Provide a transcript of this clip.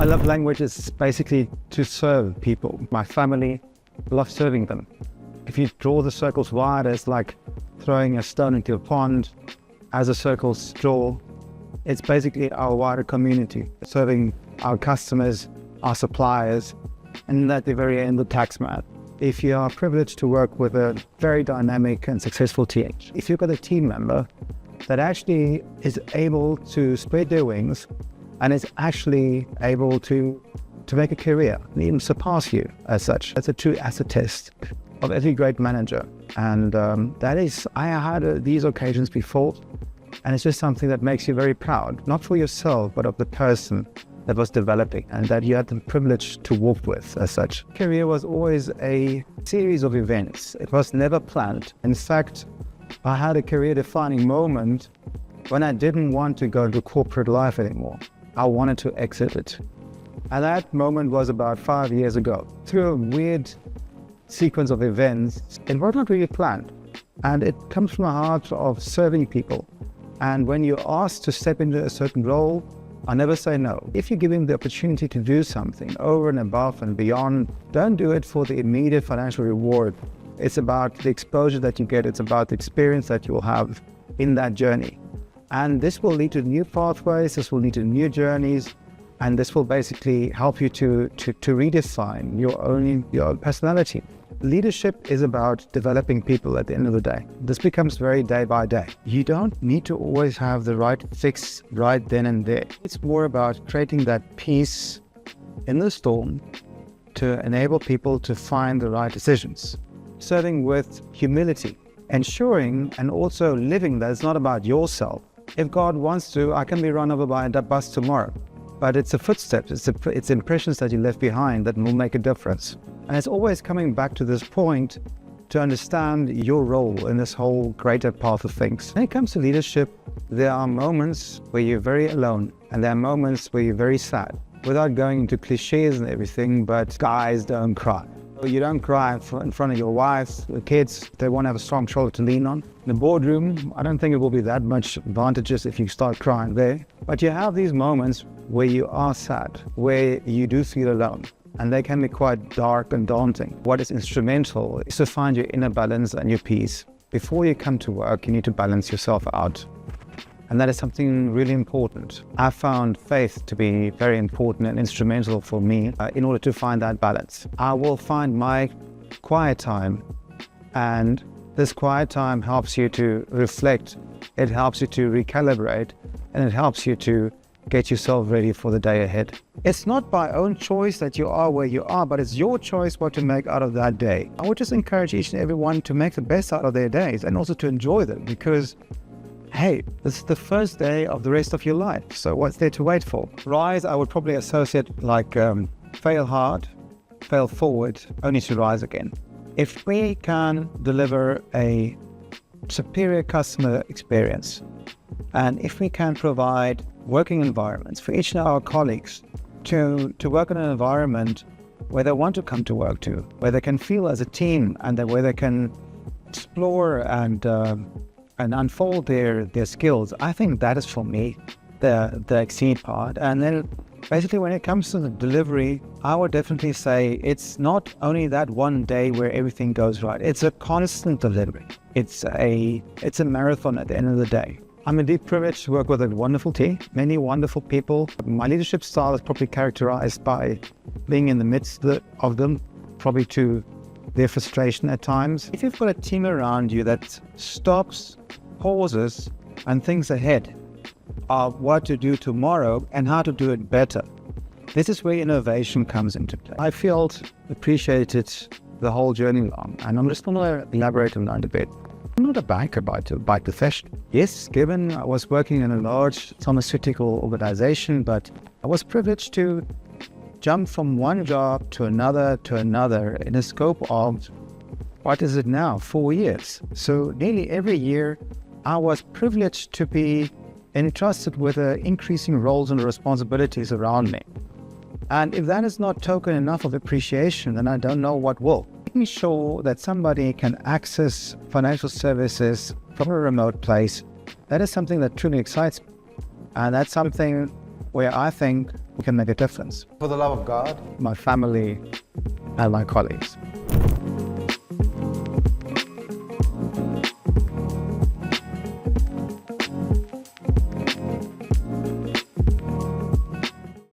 I love languages basically to serve people. My family loves serving them. If you draw the circles wide, it's like throwing a stone into a pond. As the circles draw, it's basically our wider community, serving our customers, our suppliers, and at the very end, the taxman. If you are privileged to work with a very dynamic and successful team, if you've got a team member that actually is able to spread their wings and is actually able to make a career and even surpass you as such, that's a true acid test of every great manager. And I had these occasions before, and it's just something that makes you very proud, not for yourself, but of the person that was developing and that you had the privilege to walk with as such. Career was always a series of events. It was never planned. In fact, I had a career-defining moment when I didn't want to go into corporate life anymore. I wanted to exit it. And that moment was about 5 years ago. Through a weird sequence of events, it was not really planned. And it comes from a heart of serving people. And when you're asked to step into a certain role, I never say no. If you're given the opportunity to do something over and above and beyond, don't do it for the immediate financial reward. It's about the exposure that you get. It's about the experience that you'll have in that journey. And this will lead to new pathways. This will lead to new journeys. And this will basically help you to redefine your own personality. Leadership is about developing people at the end of the day. This becomes very day by day. You don't need to always have the right fix right then and there. It's more about creating that peace in the storm to enable people to find the right decisions. Serving with humility, ensuring and also living that it's not about yourself. If God wants to, I can be run over by a bus tomorrow. But it's the footsteps, it's impressions that you left behind that will make a difference. And it's always coming back to this point to understand your role in this whole greater path of things. When it comes to leadership, there are moments where you're very alone, and there are moments where you're very sad. Without going into cliches and everything, but guys don't cry. You don't cry in front of your wife, the kids, they want to have a strong shoulder to lean on. In the boardroom, I don't think it will be that much advantageous if you start crying there. But you have these moments where you are sad, where you do feel alone. And they can be quite dark and daunting. What is instrumental is to find your inner balance and your peace. Before you come to work, you need to balance yourself out. And that is something really important. I found faith to be very important and instrumental for me in order to find that balance. I will find my quiet time, and this quiet time helps you to reflect, it helps you to recalibrate, and it helps you to get yourself ready for the day ahead. It's not by own choice that you are where you are, but it's your choice what to make out of that day. I would just encourage each and every one to make the best out of their days and also to enjoy them, because hey, this is the first day of the rest of your life. So what's there to wait for? Rise, I would probably associate like fail hard, fail forward, only to rise again. If we can deliver a superior customer experience, and if we can provide working environments for each of our colleagues to work in an environment where they want to come to work to, where they can feel as a team, and where they can explore and unfold their skills, I think that is for me the exceed part. And then basically when it comes to the delivery, I would definitely say it's not only that one day where everything goes right. It's a constant delivery. It's a marathon at the end of the day. I'm indeed privileged to work with a wonderful team, many wonderful people. My leadership style is probably characterized by being in the midst of them, probably to their frustration at times. If you've got a team around you that stops, pauses, and thinks ahead of what to do tomorrow and how to do it better, this is where innovation comes into play. I felt appreciated the whole journey long, and I'm just going to elaborate on that a bit. I'm not a banker by profession. Yes, given I was working in a large pharmaceutical organization, but I was privileged to jump from one job to another in a scope of, what is it now, 4 years. So nearly every year I was privileged to be entrusted with increasing roles and responsibilities around me. And if that is not token enough of appreciation, then I don't know what will. Making sure that somebody can access financial services from a remote place, that is something that truly excites me. And that's something where I think we can make a difference. For the love of God. My family and my colleagues.